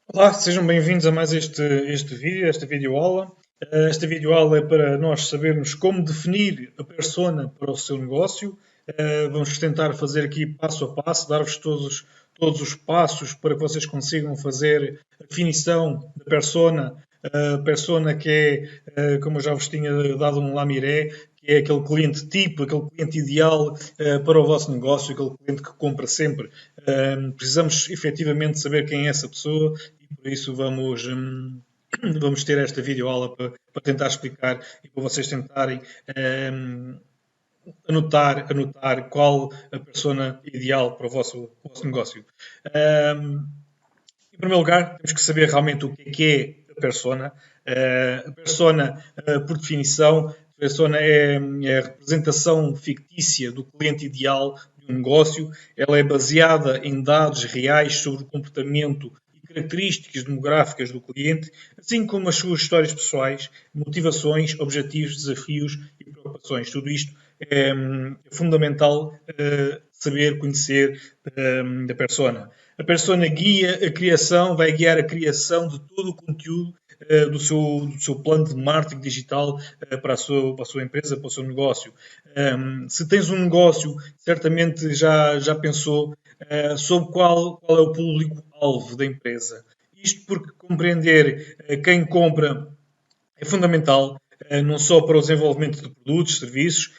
Olá, sejam bem-vindos a mais este vídeo, esta videoaula. Esta videoaula é para nós sabermos como definir a persona para o seu negócio. Vamos tentar fazer aqui passo a passo, dar-vos todos os passos para que vocês consigam fazer a definição da persona. A persona que é, como eu já vos tinha dado um lamiré, que é aquele cliente tipo, aquele cliente ideal para o vosso negócio, aquele cliente que compra sempre. Precisamos efetivamente saber quem é essa pessoa e por isso vamos ter esta videoaula para tentar explicar e para vocês tentarem anotar qual a persona ideal para o vosso negócio. Em primeiro lugar, temos que saber realmente o que é a persona. A persona, por definição, a persona é a representação fictícia do cliente ideal de um negócio. Ela é baseada em dados reais sobre o comportamento e características demográficas do cliente, assim como as suas histórias pessoais, motivações, objetivos, desafios e preocupações. Tudo isto é fundamental saber, conhecer da persona. A persona vai guiar a criação de todo o conteúdo do seu plano de marketing digital para a sua empresa, para o seu negócio. Se tens um negócio, certamente já pensou sobre qual é o público-alvo da empresa. Isto porque compreender quem compra é fundamental, não só para o desenvolvimento de produtos, serviços,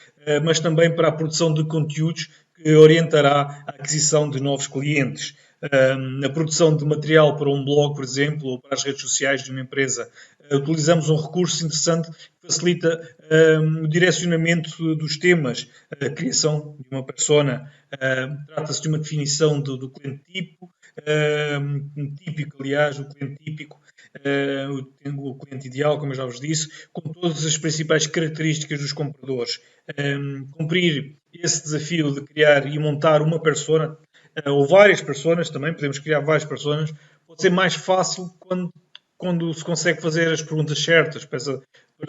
mas também para a produção de conteúdos que orientará a aquisição de novos clientes. Na produção de material para um blog, por exemplo, ou para as redes sociais de uma empresa, utilizamos um recurso interessante que facilita o direcionamento dos temas, a criação de uma persona. Trata-se de uma definição do cliente tipo, típico, aliás, o cliente típico, o cliente ideal, como eu já vos disse, com todas as principais características dos compradores. Cumprir esse desafio de criar e montar uma persona, ou várias personas também, podemos criar várias personas, pode ser mais fácil quando se consegue fazer as perguntas certas, para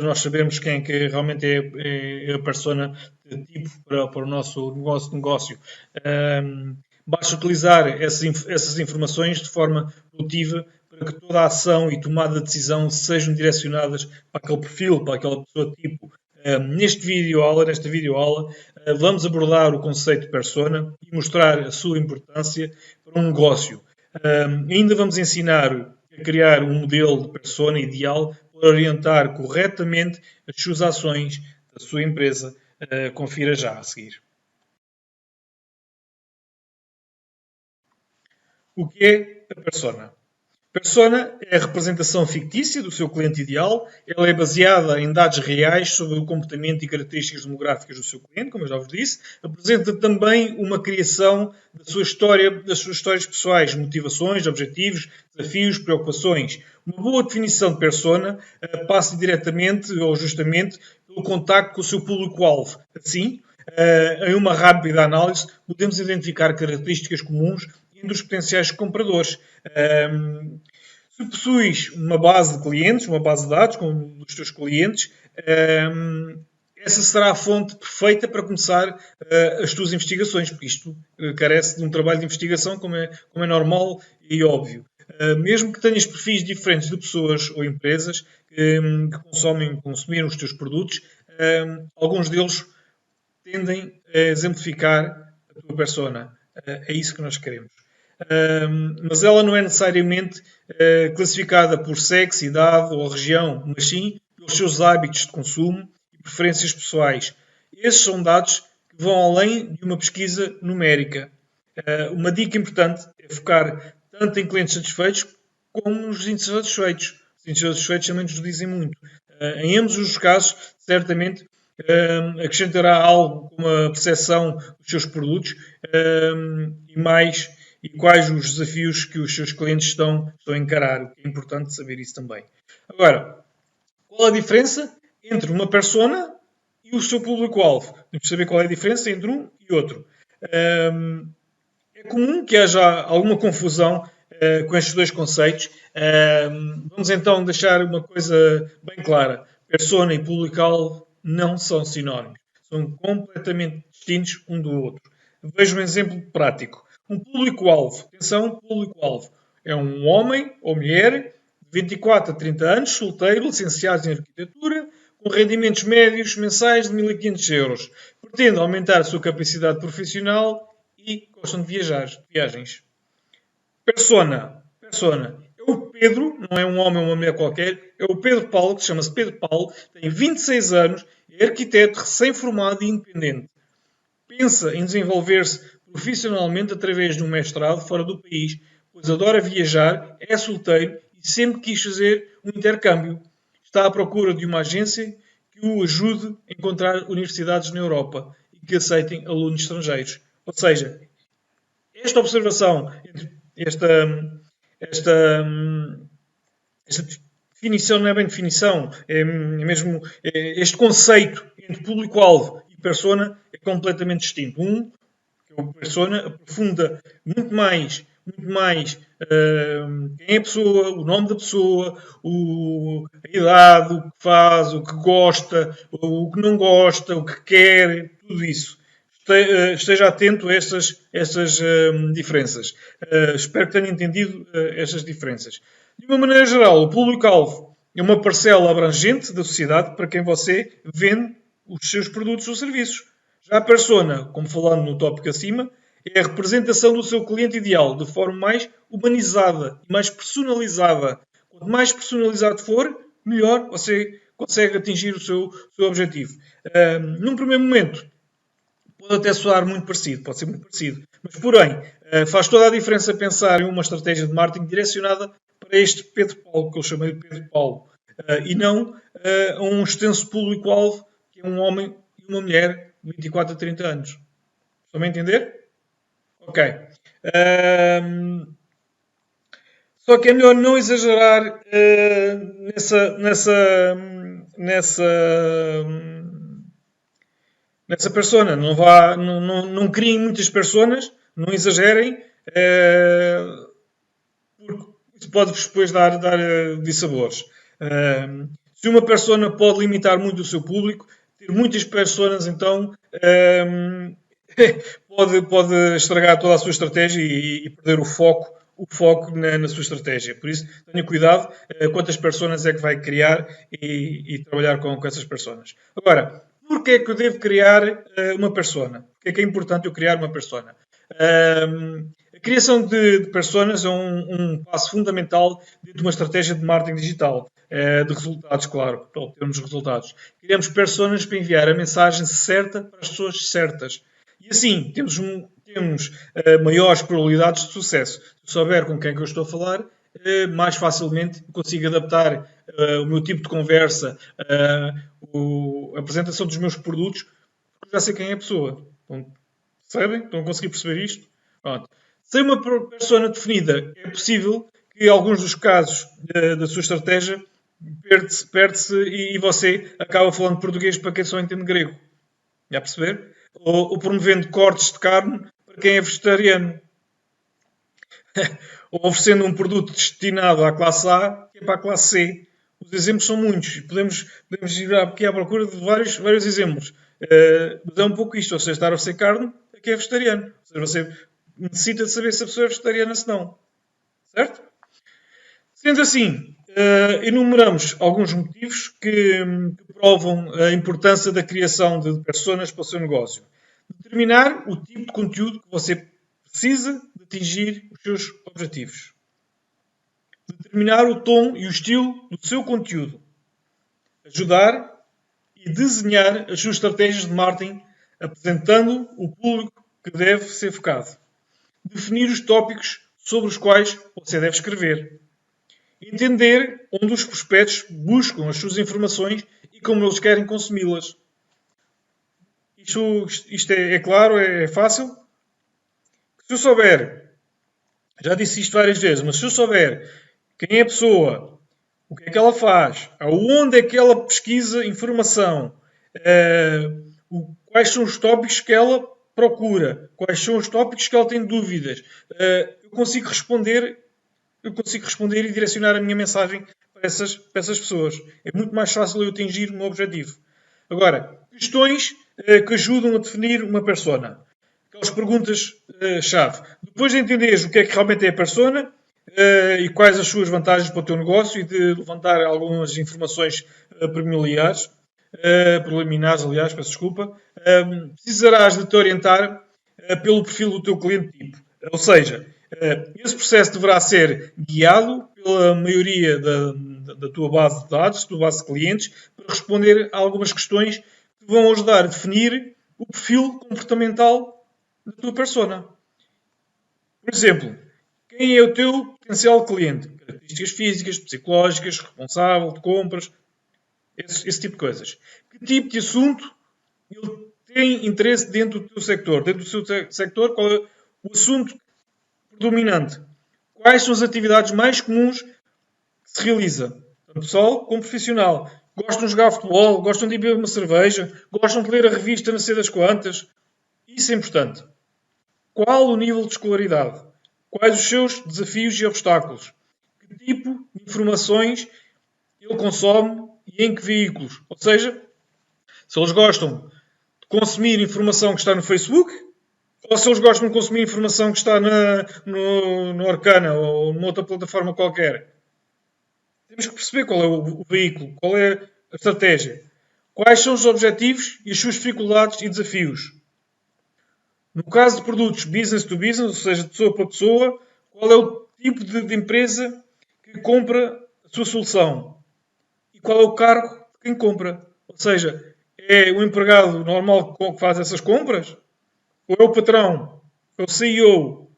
nós sabermos quem é que realmente é a persona de tipo para o nosso negócio. Basta utilizar essas informações de forma produtiva para que toda a ação e tomada de decisão sejam direcionadas para aquele perfil, para aquela pessoa tipo. Nesta videoaula, vamos abordar o conceito de persona e mostrar a sua importância para um negócio. Ainda vamos ensinar a criar um modelo de persona ideal para orientar corretamente as suas ações da sua empresa. Confira já a seguir. O que é a persona? Persona é a representação fictícia do seu cliente ideal. Ela é baseada em dados reais sobre o comportamento e características demográficas do seu cliente, como eu já vos disse. Apresenta também uma criação da sua história, das suas histórias pessoais, motivações, objetivos, desafios, preocupações. Uma boa definição de persona passa diretamente ou justamente pelo contacto com o seu público-alvo. Assim, em uma rápida análise, podemos identificar características comuns entre os potenciais compradores. Se possuis uma base de clientes, uma base de dados com os teus clientes, essa será a fonte perfeita para começar as tuas investigações, porque isto carece de um trabalho de investigação, como é normal e óbvio. Mesmo que tenhas perfis diferentes de pessoas ou empresas que consumiram os teus produtos, alguns deles tendem a exemplificar a tua persona. É isso que nós queremos. Mas ela não é necessariamente classificada por sexo, idade ou região, mas sim pelos seus hábitos de consumo e preferências pessoais. Esses são dados que vão além de uma pesquisa numérica. Uma dica importante é focar tanto em clientes satisfeitos como nos insatisfeitos. Os insatisfeitos também nos dizem muito. Em ambos os casos, certamente, acrescentará algo como a percepção dos seus produtos e quais os desafios que os seus clientes estão a encarar. O que é importante saber isso também. Agora, qual a diferença entre uma persona e o seu público-alvo? Temos que saber qual é a diferença entre um e outro. É comum que haja alguma confusão com estes dois conceitos. Vamos então deixar uma coisa bem clara. Persona e público-alvo não são sinónimos. São completamente distintos um do outro. Veja um exemplo prático. Um público-alvo. Atenção, público-alvo. é um homem ou mulher de 24 a 30 anos, solteiro, licenciados em arquitetura, com rendimentos médios mensais de 1.500 euros. Pretende aumentar a sua capacidade profissional e gostam de viagens. Persona. É o Pedro, não é um homem ou uma mulher qualquer, é o Pedro Paulo, que chama-se Pedro Paulo, tem 26 anos, é arquiteto recém-formado e independente. Pensa em desenvolver-se profissionalmente através de um mestrado fora do país, pois adora viajar, é solteiro e sempre quis fazer um intercâmbio. Está à procura de uma agência que o ajude a encontrar universidades na Europa e que aceitem alunos estrangeiros. Ou seja, esta observação, esta definição não é bem definição, é mesmo este conceito entre público-alvo e persona é completamente distinto. Que é o persona, aprofunda muito mais quem é a pessoa, o nome da pessoa, a idade, o que faz, o que gosta, o que não gosta, o que quer, tudo isso. Esteja atento a estas diferenças. Espero que tenha entendido estas diferenças. De uma maneira geral, o público-alvo é uma parcela abrangente da sociedade para quem você vende os seus produtos ou serviços. Já a persona, como falando no tópico acima, é a representação do seu cliente ideal de forma mais humanizada e mais personalizada. Quanto mais personalizado for, melhor você consegue atingir o seu objetivo. Num primeiro momento, pode até soar muito parecido, pode ser muito parecido. Mas, porém, faz toda a diferença pensar em uma estratégia de marketing direcionada para este Pedro Paulo, que eu chamei de Pedro Paulo, e não a um extenso público-alvo, que é um homem e uma mulher de 24 a 30 anos. Estão a entender? Ok. Só que é melhor não exagerar nessa persona. Não criem muitas personas, não exagerem, porque isso pode-vos depois dar dissabores. Se uma persona pode limitar muito o seu público, ter muitas personas, então, pode estragar toda a sua estratégia e perder o foco na sua estratégia. Por isso, tenha cuidado quantas personas é que vai criar e trabalhar com essas personas. Agora, porquê é que eu devo criar uma persona? Porquê é que é importante eu criar uma persona? A criação de personas é um passo fundamental dentro de uma estratégia de marketing digital, de resultados, claro, para obtermos resultados. Criamos personas para enviar a mensagem certa para as pessoas certas. E assim, temos maiores probabilidades de sucesso. Se souber com quem é que eu estou a falar, mais facilmente consigo adaptar o meu tipo de conversa, a apresentação dos meus produtos, porque já sei quem é a pessoa. Então, percebem? Estão a conseguir perceber isto? Pronto. Sem uma persona definida, é possível que em alguns dos casos da sua estratégia perde-se e você acaba falando português para quem só entende grego. Já perceber? Ou promovendo cortes de carne para quem é vegetariano. Ou oferecendo um produto destinado à classe A que é para a classe C. Os exemplos são muitos. Podemos ir aqui à procura de vários exemplos. Mas é um pouco isto. Ou seja, estar a oferecer carne a quem é vegetariano. Ou seja, você necessita de saber se a pessoa é vegetariana ou se não. Certo? Sendo assim, enumeramos alguns motivos que provam a importância da criação de personas para o seu negócio. Determinar o tipo de conteúdo que você precisa de atingir os seus objetivos. Determinar o tom e o estilo do seu conteúdo. Ajudar e desenhar as suas estratégias de marketing, apresentando o público que deve ser focado. Definir os tópicos sobre os quais você deve escrever. Entender onde os prospectos buscam as suas informações e como eles querem consumi-las. Isto é claro, é fácil. Se eu souber, já disse isto várias vezes, mas se eu souber quem é a pessoa, o que é que ela faz, aonde é que ela pesquisa informação, quais são os tópicos que ela procura, quais são os tópicos que ela tem dúvidas, eu consigo responder e direcionar a minha mensagem para essas pessoas. É muito mais fácil eu atingir o meu objetivo. Agora, questões que ajudam a definir uma persona. Aquelas perguntas-chave. Depois de entenderes o que é que realmente é a persona, e quais as suas vantagens para o teu negócio e de levantar algumas informações preliminares, aliás, peço desculpa, precisarás de te orientar pelo perfil do teu cliente tipo. Ou seja, esse processo deverá ser guiado pela maioria da tua base de dados, da tua base de clientes, para responder a algumas questões que vão ajudar a definir o perfil comportamental da tua persona. Por exemplo, quem é o teu potencial cliente? Características físicas, psicológicas, responsável de compras, esse tipo de coisas. Que tipo de assunto ele tem interesse dentro do teu sector? Dentro do seu sector, qual é o assunto predominante? Quais são as atividades mais comuns que se realiza? Tanto pessoal como profissional. Gostam de jogar futebol? Gostam de beber uma cerveja? Gostam de ler a revista não sei das quantas? Isso é importante. Qual o nível de escolaridade? Quais os seus desafios e obstáculos? Que tipo de informações ele consome e em que veículos? Ou seja, se eles gostam de consumir informação que está no Facebook, ou se eles gostam de consumir informação que está no Arcana ou numa outra plataforma qualquer. Temos que perceber qual é o veículo, qual é a estratégia. Quais são os objetivos e as suas dificuldades e desafios. No caso de produtos business to business, ou seja, de pessoa para pessoa, qual é o tipo de empresa que compra a sua solução? E qual é o cargo de quem compra? Ou seja, é o empregado normal que faz essas compras? Ou é o patrão? É o CEO?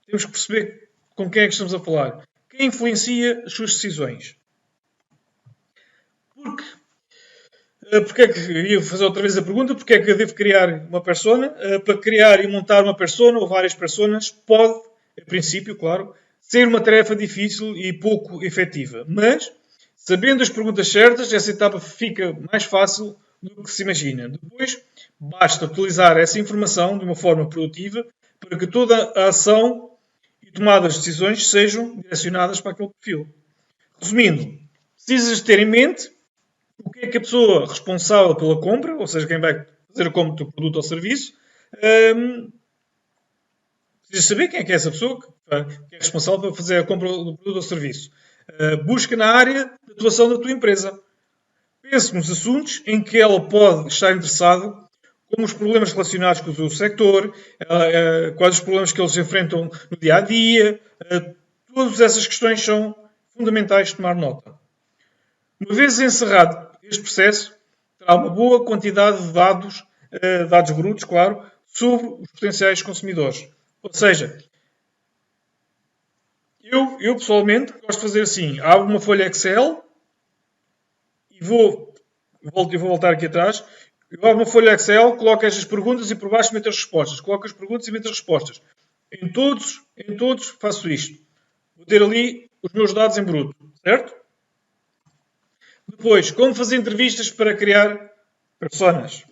Temos que perceber com quem é que estamos a falar. Quem influencia as suas decisões? Porque é que ia fazer outra vez a pergunta? Porque é que eu devo criar uma persona? Para criar e montar uma persona ou várias personas pode, a princípio, claro, ser uma tarefa difícil e pouco efetiva. Mas, sabendo as perguntas certas, essa etapa fica mais fácil do que se imagina. Depois, basta utilizar essa informação de uma forma produtiva para que toda a ação e tomada de decisões sejam direcionadas para aquele perfil. Resumindo, precisas ter em mente o que é que a pessoa responsável pela compra, ou seja, quem vai fazer a compra do teu produto ou serviço, precisa saber quem é que é essa pessoa que é responsável por fazer a compra do produto ou serviço. Busca na área de atuação da tua empresa. Pense nos assuntos em que ela pode estar interessada, como os problemas relacionados com o seu sector, quais os problemas que eles enfrentam no dia a dia. Todas essas questões são fundamentais de tomar nota. Uma vez encerrado este processo, terá uma boa quantidade de dados brutos, claro, sobre os potenciais consumidores. Ou seja, eu pessoalmente gosto de fazer assim, abro uma folha Excel e vou voltar aqui atrás, eu abro uma folha Excel, coloco estas perguntas e por baixo meto as respostas. Coloco as perguntas e meto as respostas. Em todos faço isto. Vou ter ali os meus dados em bruto, certo? Depois, como fazer entrevistas para criar personas?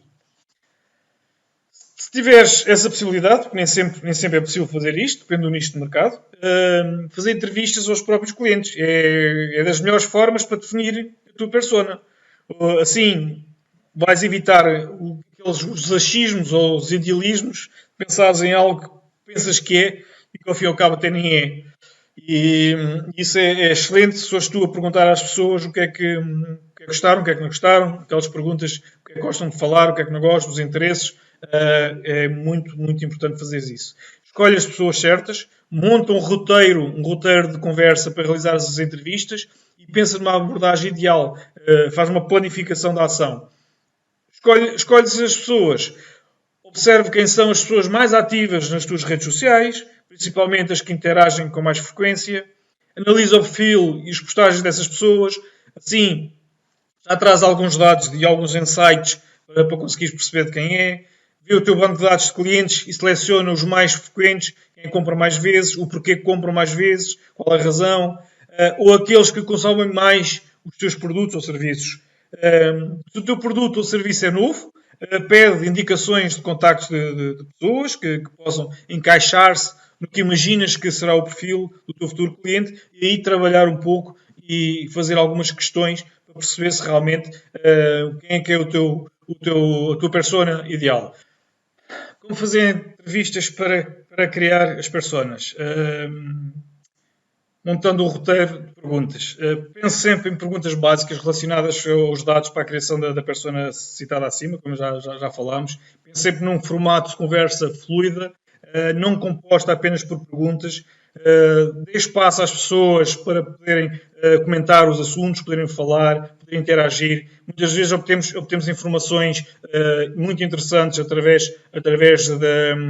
Se tiveres essa possibilidade, porque nem sempre é possível fazer isto, depende do nicho de mercado, fazer entrevistas aos próprios clientes é das melhores formas para definir a tua persona. Assim, vais evitar os achismos ou os idealismos, pensares em algo que pensas que é e que ao fim e ao cabo até nem é. E isso é excelente se fores tu a perguntar às pessoas o que é que gostaram, o que é que não gostaram, aquelas perguntas, o que é que gostam de falar, o que é que não gostam, os interesses. É muito, muito importante fazer isso. Escolhe as pessoas certas, monta um roteiro de conversa para realizar as entrevistas e pensa numa abordagem ideal. Faz uma planificação da ação. Escolhes as pessoas. Observe quem são as pessoas mais ativas nas tuas redes sociais, principalmente as que interagem com mais frequência. Analisa o perfil e as postagens dessas pessoas. Assim, já traz alguns dados e alguns insights para conseguires perceber de quem é. Vê o teu banco de dados de clientes e seleciona os mais frequentes, quem compra mais vezes, o porquê que compram mais vezes, qual a razão, ou aqueles que consomem mais os teus produtos ou serviços. Se o teu produto ou serviço é novo, pede indicações de contactos de pessoas que possam encaixar-se no que imaginas que será o perfil do teu futuro cliente e aí trabalhar um pouco e fazer algumas questões para perceber se realmente quem é que é a tua persona ideal. Como fazer entrevistas para criar as personas? montando o roteiro de perguntas. Pense sempre em perguntas básicas relacionadas aos dados para a criação da persona citada acima, como já falámos. Pense sempre num formato de conversa fluida, não composta apenas por perguntas. Dê espaço às pessoas para poderem comentar os assuntos, poderem falar, poderem interagir. Muitas vezes obtemos informações muito interessantes através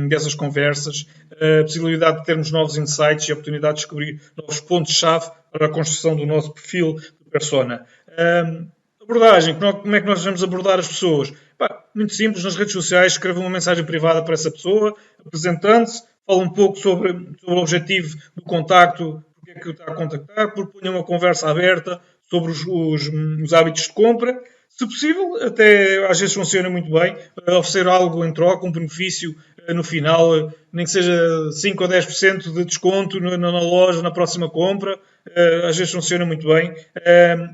dessas conversas, a possibilidade de termos novos insights e a oportunidade de descobrir novos pontos-chave para a construção do nosso perfil de persona. Abordagem, como é que nós vamos abordar as pessoas? Muito simples, nas redes sociais, escreva uma mensagem privada para essa pessoa, apresentando-se, fala um pouco sobre o objetivo do contacto, porque é que o está a contactar, proponha uma conversa aberta sobre os hábitos de compra. Se possível, até às vezes funciona muito bem, oferecer algo em troca, um benefício no final, nem que seja 5 ou 10% de desconto na loja, na próxima compra, às vezes funciona muito bem.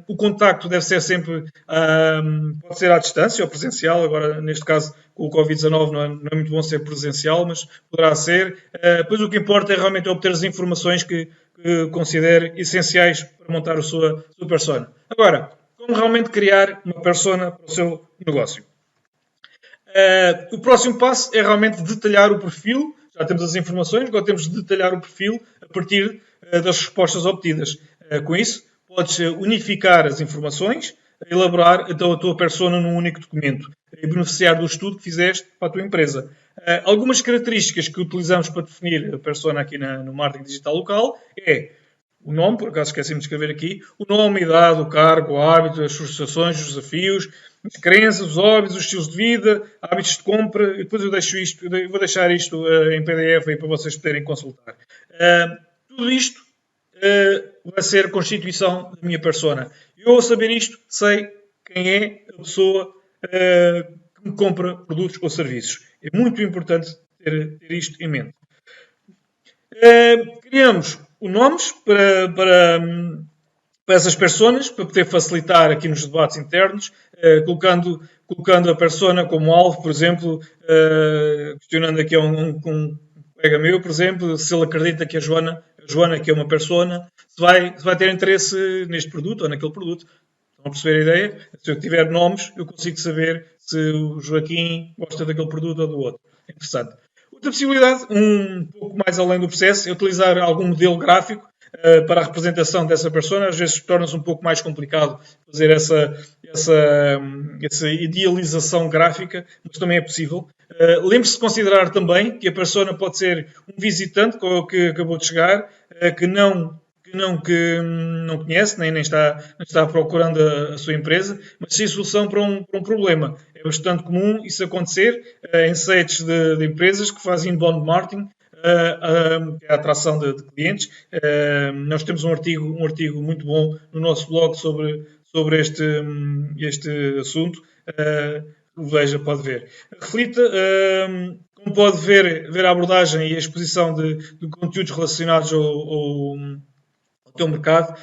O contacto deve ser sempre, pode ser à distância ou presencial, agora neste caso com o Covid-19 não é muito bom ser presencial, mas poderá ser. Pois o que importa é realmente obter as informações que considere essenciais para montar a sua persona. Agora, como realmente criar uma persona para o seu negócio? O próximo passo é realmente detalhar o perfil. Já temos as informações, agora temos de detalhar o perfil a partir das respostas obtidas. Com isso, podes unificar as informações, elaborar então a tua persona num único documento e beneficiar do estudo que fizeste para a tua empresa. Algumas características que utilizamos para definir a persona aqui no marketing digital local é o nome, por acaso esqueci-me de escrever aqui, o nome, a idade, o cargo, o hábito, as frustrações, os desafios, as crenças, os hobbies, os estilos de vida, hábitos de compra. E depois vou deixar isto em PDF aí para vocês poderem consultar. Tudo isto vai ser a constituição da minha persona. Eu, ao saber isto, sei quem é a pessoa que me compra produtos ou serviços. É muito importante ter isto em mente. Criamos os nomes para essas personas, para poder facilitar aqui nos debates internos, colocando a persona como alvo, por exemplo, questionando aqui a um colega meu, por exemplo, se ele acredita que a Joana que é uma persona, se vai ter interesse neste produto ou naquele produto. Estão a perceber a ideia? Se eu tiver nomes, eu consigo saber se o Joaquim gosta daquele produto ou do outro. É interessante. Outra possibilidade, um pouco mais além do processo, é utilizar algum modelo gráfico para a representação dessa persona. Às vezes torna-se um pouco mais complicado fazer essa idealização gráfica, mas também é possível. Lembre-se de considerar também que a persona pode ser um visitante que acabou de chegar, que não conhece, nem está procurando a sua empresa, mas sim solução para um problema. É bastante comum isso acontecer em sites de empresas que fazem inbound marketing, a atração de clientes. Nós temos um artigo muito bom no nosso blog sobre este assunto. Veja, pode ver. Reflita, como pode ver a abordagem e a exposição de conteúdos relacionados ao teu mercado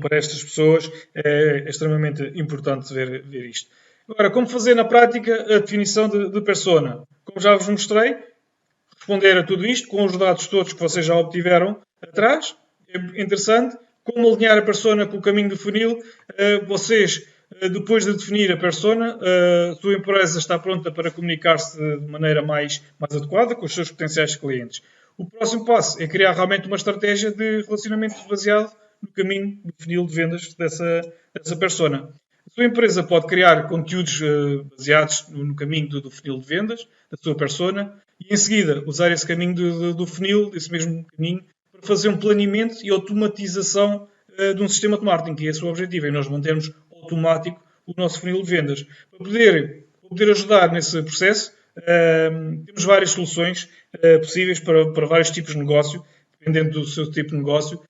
para estas pessoas. É extremamente importante ver isto. Agora, como fazer na prática a definição de persona? Como já vos mostrei, responder a tudo isto com os dados todos que vocês já obtiveram atrás. É interessante. Como alinhar a persona com o caminho do funil. Vocês, depois de definir a persona, a sua empresa está pronta para comunicar-se de maneira mais adequada com os seus potenciais clientes. O próximo passo é criar realmente uma estratégia de relacionamento baseado no caminho do funil de vendas dessa persona. A sua empresa pode criar conteúdos baseados no caminho do funil de vendas da sua persona e, em seguida, usar esse caminho do funil, esse mesmo caminho, para fazer um planeamento e automatização de um sistema de marketing, que é esse o objetivo, é nós mantermos automático o nosso funil de vendas. Para poder ajudar nesse processo, temos várias soluções possíveis para vários tipos de negócio, dependendo do seu tipo de negócio.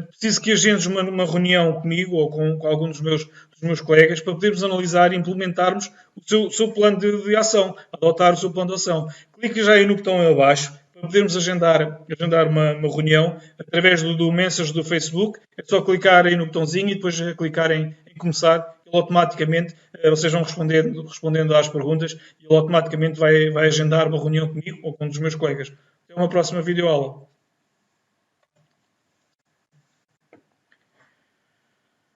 Preciso que agendes uma reunião comigo ou com algum dos meus colegas para podermos analisar e implementarmos o seu plano de ação, adotar o seu plano de ação. Clique já aí no botão aí abaixo para podermos agendar uma reunião através do Message do Facebook. É só clicar aí no botãozinho e depois clicar em começar. Ele automaticamente, vocês vão respondendo às perguntas e ele automaticamente vai agendar uma reunião comigo ou com um dos meus colegas. Até uma próxima videoaula.